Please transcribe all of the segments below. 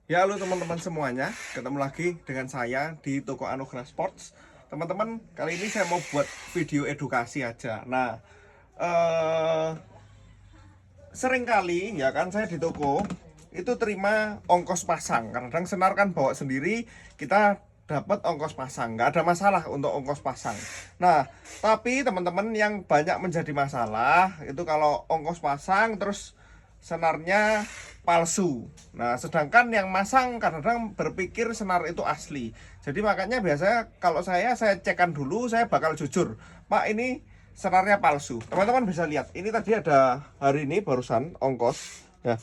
Ya, halo teman-teman semuanya, ketemu lagi dengan saya di Toko Anugerah Sports. Teman-teman, kali ini saya mau buat video edukasi aja. Nah, sering kali ya kan saya di toko itu terima ongkos pasang. Kadang senar kan bawa sendiri, kita dapat ongkos pasang, nggak ada masalah untuk ongkos pasang. Nah, tapi teman-teman yang banyak menjadi masalah itu kalau ongkos pasang terus senarnya palsu. Nah, sedangkan yang masang kadang-kadang berpikir senar itu asli. Jadi makanya biasanya kalau saya cekan dulu, saya bakal jujur, Pak, ini senarnya palsu. Teman-teman bisa lihat, ini tadi ada hari ini barusan ongkos ya.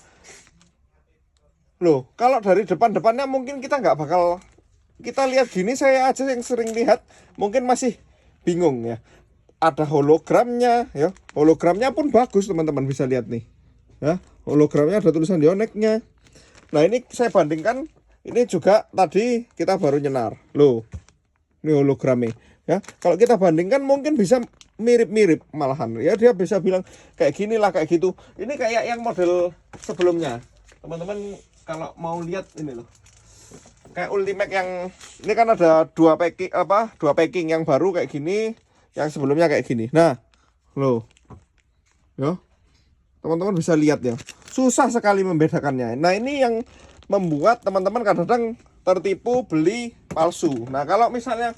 Loh, kalau dari depan-depannya mungkin kita nggak bakal, kita lihat gini, saya aja yang sering lihat mungkin masih bingung ya. Ada hologramnya ya, hologramnya pun bagus, teman-teman bisa lihat nih ya, hologramnya ada tulisan Yonex-nya. Nah, ini saya bandingkan, ini juga tadi kita baru nyenar loh, ini hologramnya ya. Kalau kita bandingkan mungkin bisa mirip-mirip malahan ya, dia bisa bilang kayak gini lah, kayak gitu. Ini kayak yang model sebelumnya, teman-teman kalau mau lihat ini loh, kayak Ultimate yang ini kan ada dua packing yang baru kayak gini, yang sebelumnya kayak gini. Nah loh ya, teman-teman bisa lihat ya, susah sekali membedakannya. Nah, ini yang membuat teman-teman kadang-kadang tertipu beli palsu. Nah, kalau misalnya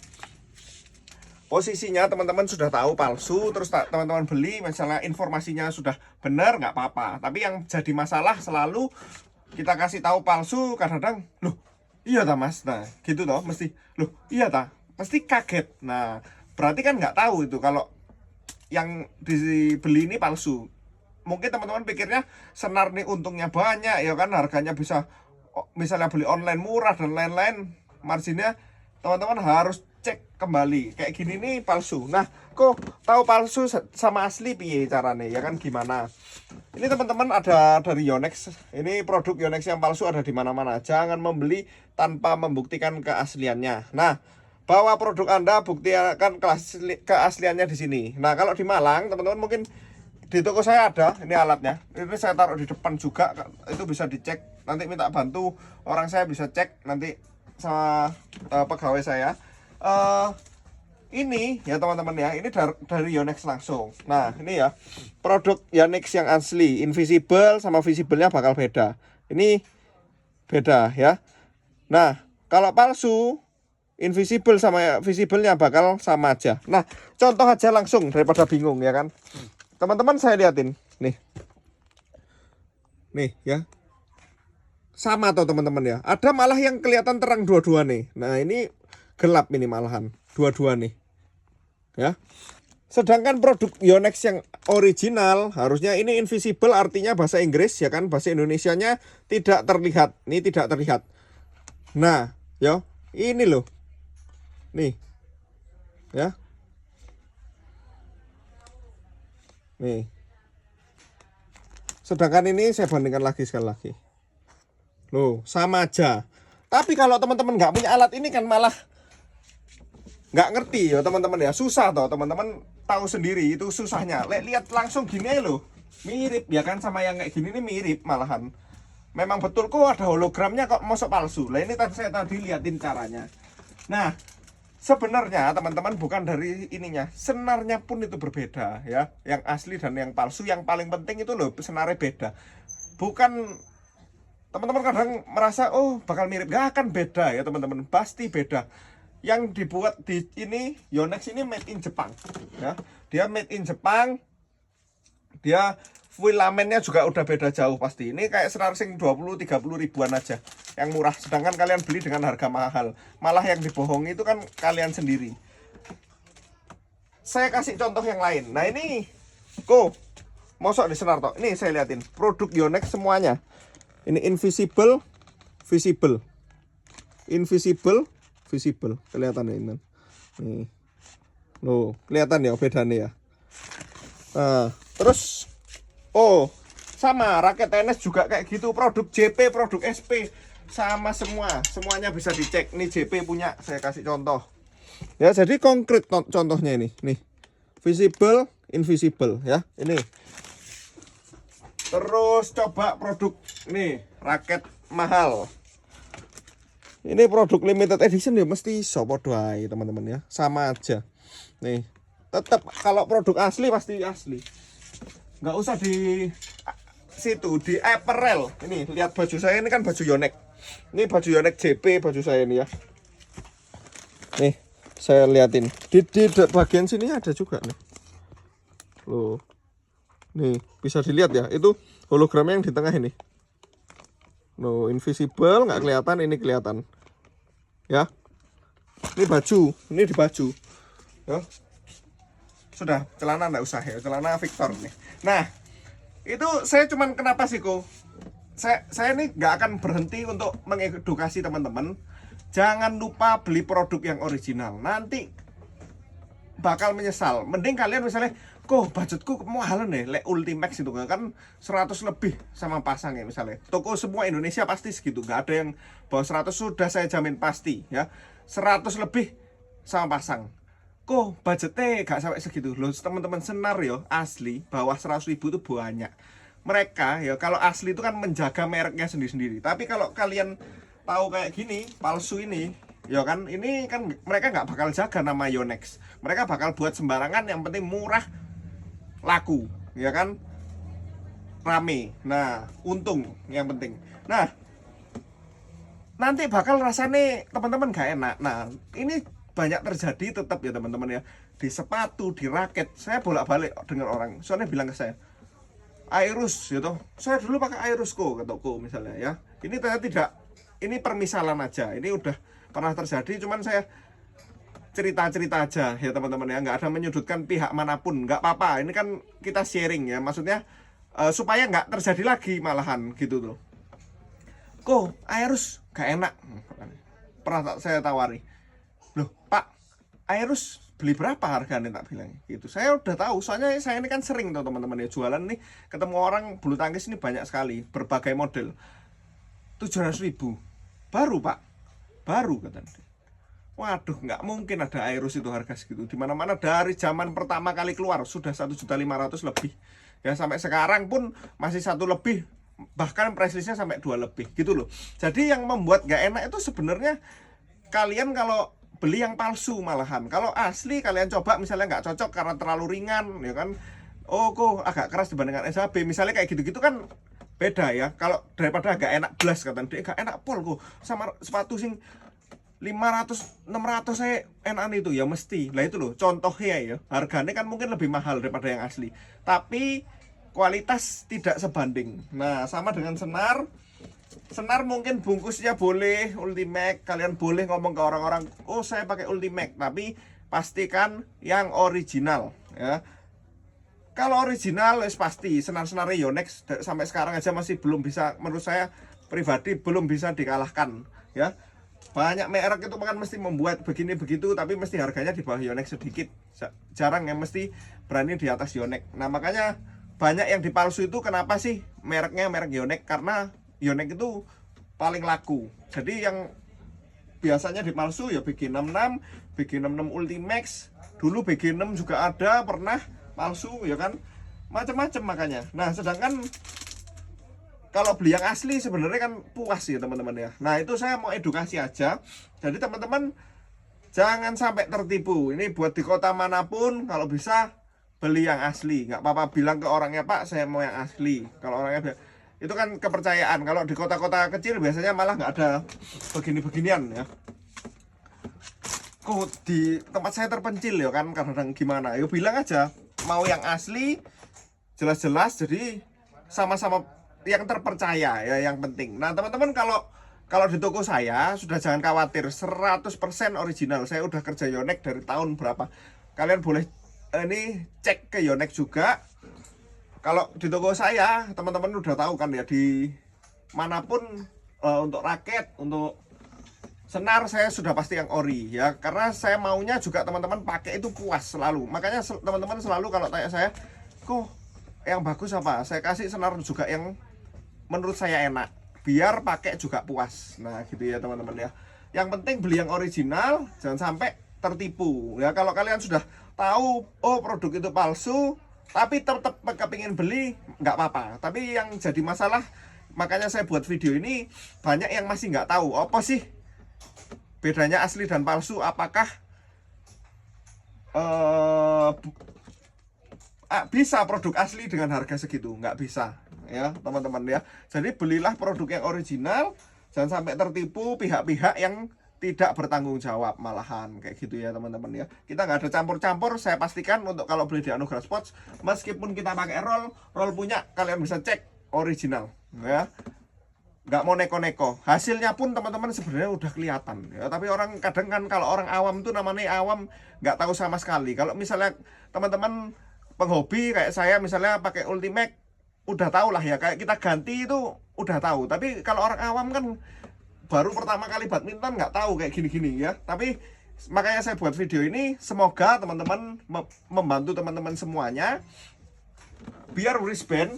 posisinya teman-teman sudah tahu palsu, terus teman-teman beli, misalnya informasinya sudah benar, nggak apa-apa. Tapi yang jadi masalah selalu kita kasih tahu palsu, kadang-kadang loh iya ta mas, nah gitu toh, mesti loh iya ta, pasti kaget. Nah, berarti kan nggak tahu itu kalau yang dibeli ini palsu. Mungkin teman-teman pikirnya senar nih untungnya banyak ya kan, harganya bisa misalnya beli online murah dan lain-lain, marginnya teman-teman harus cek kembali kayak gini nih palsu. Nah, kok tahu palsu sama asli piye caranya ya kan, gimana? Ini teman-teman ada dari Yonex. Ini produk Yonex yang palsu ada di mana-mana. Jangan membeli tanpa membuktikan keasliannya. Nah, bawa produk Anda, buktikan keasliannya di sini. Nah, kalau di Malang teman-teman mungkin di toko saya ada ini alatnya. Ini saya taruh di depan juga, itu bisa dicek. Nanti minta bantu orang, saya bisa cek nanti sama pegawai saya. Ini ya teman-teman ya, ini dari Yonex langsung. Nah, ini ya produk Yonex yang asli, invisible sama visible-nya bakal beda. Ini beda ya. Nah, kalau palsu, invisible sama visible-nya bakal sama aja. Nah, contoh aja langsung daripada bingung ya kan. Teman-teman saya liatin nih. Nih ya. Sama tuh teman-teman ya. Ada malah yang kelihatan terang dua-dua nih. Nah, ini gelap ini malahan. Dua-dua nih. Ya. Sedangkan produk Yonex yang original harusnya ini invisible, artinya bahasa Inggris ya kan, bahasa Indonesianya tidak terlihat. Ini tidak terlihat. Nah, ya, ini loh. Nih. Ya. Nih. Sedangkan ini saya bandingkan lagi sekali lagi. Loh, sama aja. Tapi kalau teman-teman nggak punya alat ini kan malah nggak ngerti ya teman-teman ya, susah toh teman-teman tahu sendiri itu susahnya. Lihat langsung gini loh, mirip ya kan, sama yang kayak gini nih mirip malahan. Memang betul kok ada hologramnya, kok masuk palsu. Lah ini tadi saya liatin caranya. Nah, sebenarnya teman-teman bukan dari ininya, senarnya pun itu berbeda ya, yang asli dan yang palsu. Yang paling penting itu loh, senarnya beda. Bukan teman-teman kadang merasa oh bakal mirip, gak akan beda ya teman-teman, pasti beda. Yang dibuat di ini Yonex ini made in Jepang ya, dia made in Jepang, dia filamennya juga udah beda jauh pasti. Ini kayak senar sing 20-30 ribuan aja yang murah, sedangkan kalian beli dengan harga mahal, malah yang dibohongi itu kan kalian sendiri. Saya kasih contoh yang lain. Nah, ini kok mosok di senar toh, ini saya liatin produk Yonex semuanya. Ini invisible, visible, invisible, visible, kelihatan ya ini. Nih, loh, kelihatan ya bedanya ya. Nah, terus, oh, sama raket tenis juga kayak gitu. Produk JP, produk SP, sama semua, semuanya bisa dicek. Nih JP punya, saya kasih contoh. Ya, jadi konkret contohnya ini, nih, visible, invisible, ya, ini. Terus coba produk nih, raket mahal. Ini produk limited edition ya mesti iso padha ae teman-teman ya. Sama aja. Nih, tetap kalau produk asli pasti asli. Nggak usah di situ di apparel. Ini lihat baju saya ini kan baju Yonex. Ini baju Yonex JP baju saya ini ya. Nih, saya liatin. Di bagian sini ada juga nih. Loh. Nih, bisa dilihat ya. Itu hologramnya yang di tengah ini. No, invisible nggak kelihatan, ini kelihatan. Ya. Ini baju, ini di baju. Ya. Sudah, celana nggak usah ya, celana Victor nih. Nah, itu saya cuman kenapa sih kok? Saya ini nggak akan berhenti untuk mengedukasi teman-teman. Jangan lupa beli produk yang original. Nanti bakal menyesal. Mending kalian misalnya, kok budgetku mahal nih, le Ultimax itu kan 100 lebih sama pasang ya misalnya. Toko semua Indonesia pasti segitu, nggak ada yang bawah 100 sudah saya jamin pasti ya. 100 lebih sama pasang. Kok budgetnya nggak sampai segitu loh, teman-teman. Senar ya asli bawah 100.000 itu banyak. Mereka ya kalau asli itu kan menjaga mereknya sendiri-sendiri. Tapi kalau kalian tahu kayak gini, palsu ini, ya kan, ini kan mereka nggak bakal jaga nama Yonex. Mereka bakal buat sembarangan, yang penting murah, laku, ya kan, rame. Nah, untung yang penting. Nah, nanti bakal rasanya teman-teman gak enak. Nah, ini banyak terjadi tetap ya teman-teman ya. Di sepatu, di raket, saya bolak-balik dengar orang, soalnya bilang ke saya, Airus gitu. Saya dulu pakai Airus kok, ke toko misalnya ya. Ini ternyata tidak, ini permisalan aja. Ini udah pernah terjadi, cuman saya cerita-cerita aja ya teman-teman ya, nggak ada menyudutkan pihak manapun, nggak apa-apa. Ini kan kita sharing ya, maksudnya supaya nggak terjadi lagi malahan gitu tuh. Kok Airus gak enak? Pernah saya tawari, loh Pak, Airus beli berapa harganya, tak bilang gitu. Saya udah tahu, soalnya saya ini kan sering tuh teman-teman ya jualan nih, ketemu orang bulu tangkis ini banyak sekali, berbagai model. 700.000 baru Pak, baru katanya. Waduh, nggak mungkin ada Airus itu harga segitu. Dimana-mana dari zaman pertama kali keluar sudah 1.500.000 lebih. Ya sampai sekarang pun masih 1 lebih. Bahkan price listnya sampai 2 lebih gitu loh. Jadi yang membuat nggak enak itu sebenarnya kalian kalau beli yang palsu malahan. Kalau asli kalian coba misalnya nggak cocok karena terlalu ringan, ya kan. Oh kok agak keras dibandingkan SHB. Misalnya kayak gitu-gitu kan beda ya. Kalau daripada gak enak blas katanya, dia gak enak pol kok sama sepatu sing 500 600 saya enak itu ya mesti. Lah itu loh contohnya ya. Harganya kan mungkin lebih mahal daripada yang asli. Tapi kualitas tidak sebanding. Nah, sama dengan senar. Senar mungkin bungkusnya boleh Ultimax. Kalian boleh ngomong ke orang-orang, "Oh, saya pakai Ultimax." Tapi pastikan yang original ya. Kalau original wis pasti senar-senar Yonex sampai sekarang aja masih belum bisa, menurut saya pribadi belum bisa dikalahkan ya. Banyak merek itu kan mesti membuat begini begitu, tapi mesti harganya di bawah Yonex sedikit. Jarang yang mesti berani di atas Yonex. Nah makanya banyak yang dipalsu itu. Kenapa sih mereknya merek Yonex? Karena Yonex itu paling laku. Jadi yang biasanya dipalsu ya BG66, BG66 Ultimax. Dulu BG6 juga ada pernah palsu ya kan, macam-macam makanya. Nah sedangkan kalau beli yang asli sebenarnya kan puas ya teman-teman ya. Nah itu saya mau edukasi aja. Jadi teman-teman jangan sampai tertipu. Ini buat di kota manapun, kalau bisa beli yang asli. Nggak apa-apa bilang ke orangnya, Pak saya mau yang asli. Kalau orangnya itu kan kepercayaan. Kalau di kota-kota kecil biasanya malah nggak ada begini-beginian ya. Kok di tempat saya terpencil ya kan, kadang-kadang gimana. Yuk bilang aja mau yang asli, jelas-jelas. Jadi sama-sama yang terpercaya ya yang penting. Nah teman-teman kalau di toko saya sudah jangan khawatir, 100% original. Saya udah kerja Yonex dari tahun berapa. Kalian boleh ini cek ke Yonex juga. Kalau di toko saya teman-teman udah tahu kan ya, di manapun untuk raket, untuk senar saya sudah pasti yang ori ya. Karena saya maunya juga teman-teman pakai itu puas selalu. Makanya teman-teman selalu kalau tanya saya, kok yang bagus apa? Saya kasih senar juga yang menurut saya enak, biar pakai juga puas. Nah gitu ya teman-teman ya. Yang penting beli yang original, jangan sampai tertipu ya. Kalau kalian sudah tahu oh produk itu palsu tapi tetap kepingin beli, nggak apa-apa. Tapi yang jadi masalah, makanya saya buat video ini, banyak yang masih nggak tahu apa sih bedanya asli dan palsu, apakah bisa produk asli dengan harga segitu? Nggak bisa ya teman-teman ya. Jadi belilah produk yang original, jangan sampai tertipu pihak-pihak yang tidak bertanggung jawab malahan kayak gitu ya teman-teman ya. Kita nggak ada campur-campur. Saya pastikan untuk kalau beli di Anugerah Sports, meskipun kita pakai roll punya, kalian bisa cek original ya, nggak mau neko-neko. Hasilnya pun teman-teman sebenarnya udah kelihatan ya. Tapi orang kadang kan, kalau orang awam tuh namanya awam, nggak tahu sama sekali. Kalau misalnya teman-teman penghobi kayak saya misalnya pakai Ultimate, udah tahu lah ya, kayak kita ganti itu udah tahu. Tapi kalau orang awam kan baru pertama kali badminton nggak tahu kayak gini-gini ya. Tapi makanya saya buat video ini, semoga teman-teman membantu teman-teman semuanya biar wristband.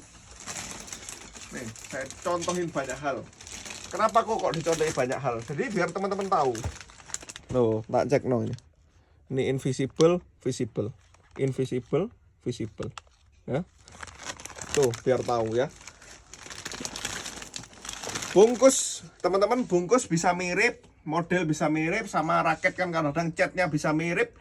Nih, saya contohin banyak hal. Kenapa kok dicontohin banyak hal? Jadi biar teman-teman tahu. Loh, tak cek no ini. Ini invisible, visible. Invisible, visible. Ya. Tuh, biar tahu ya. Bungkus, teman-teman, bungkus bisa mirip, model bisa mirip, sama raket kan kadang catnya bisa mirip,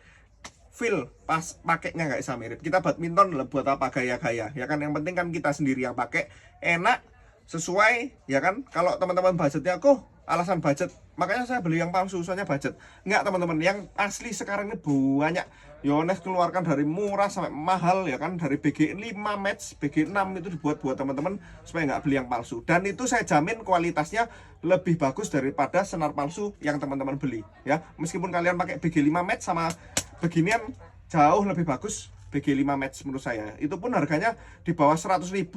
feel pas pakainya nggak bisa mirip. Kita badminton lah buat apa gaya-gaya ya kan, yang penting kan kita sendiri yang pakai enak, sesuai ya kan. Kalau teman-teman budgetnya kok alasan budget, makanya saya beli yang palsu, soalnya budget. Nggak teman-teman, yang asli sekarang ini banyak. Yones keluarkan dari murah sampai mahal ya kan, dari BG 5 match, BG 6 itu dibuat buat teman-teman supaya nggak beli yang palsu. Dan itu saya jamin kualitasnya lebih bagus daripada senar palsu yang teman-teman beli ya. Meskipun kalian pakai BG 5 match sama beginian, jauh lebih bagus BG 5 match menurut saya. Itu pun harganya di bawah 100.000.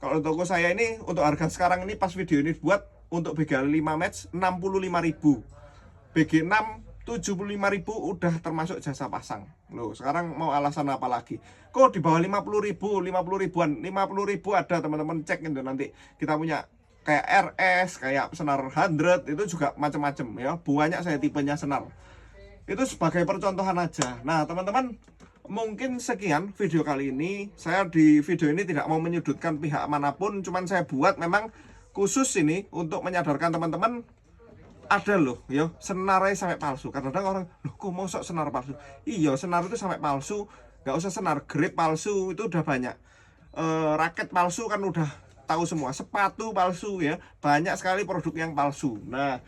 Kalau toko saya ini untuk harga sekarang ini pas video ini buat, untuk BG 5 match 65.000. BG 6 75.000 udah termasuk jasa pasang. Loh, sekarang mau alasan apa lagi? Kok di bawah 50.000, 50 ribuan, 50.000 ada teman-teman, cek itu nanti. Kita punya kayak RS, kayak senar 100, itu juga macam-macam ya. Banyak saya tipenya senar. Itu sebagai percontohan aja. Nah, teman-teman, mungkin sekian video kali ini. Saya di video ini tidak mau menyudutkan pihak manapun, cuman saya buat memang khusus ini untuk menyadarkan teman-teman, ada loh ya senarnya sampai palsu. Kadang-kadang orang, loh kok mau sok senar palsu? Iya, senar itu sampai palsu. Nggak usah senar, grip palsu itu udah banyak. Raket palsu kan udah tahu semua. Sepatu palsu ya, banyak sekali produk yang palsu. Nah,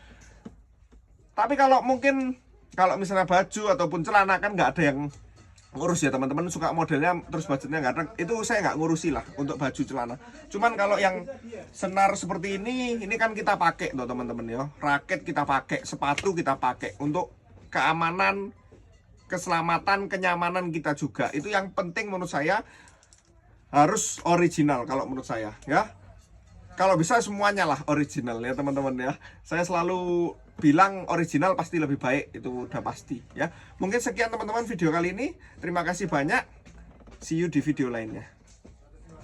tapi kalau mungkin kalau misalnya baju ataupun celana kan nggak ada yang ngurus ya teman-teman, suka modelnya terus budgetnya nggak ada, itu saya nggak ngurusi lah untuk baju celana. Cuman kalau yang senar seperti ini kan kita pakai tuh teman-teman ya, raket kita pakai, sepatu kita pakai untuk keamanan, keselamatan, kenyamanan kita juga. Itu yang penting menurut saya, harus original kalau menurut saya ya. Kalau bisa semuanya lah original ya teman-teman ya. Saya selalu bilang original pasti lebih baik, itu udah pasti ya. Mungkin sekian teman-teman video kali ini. Terima kasih banyak. See you di video lainnya.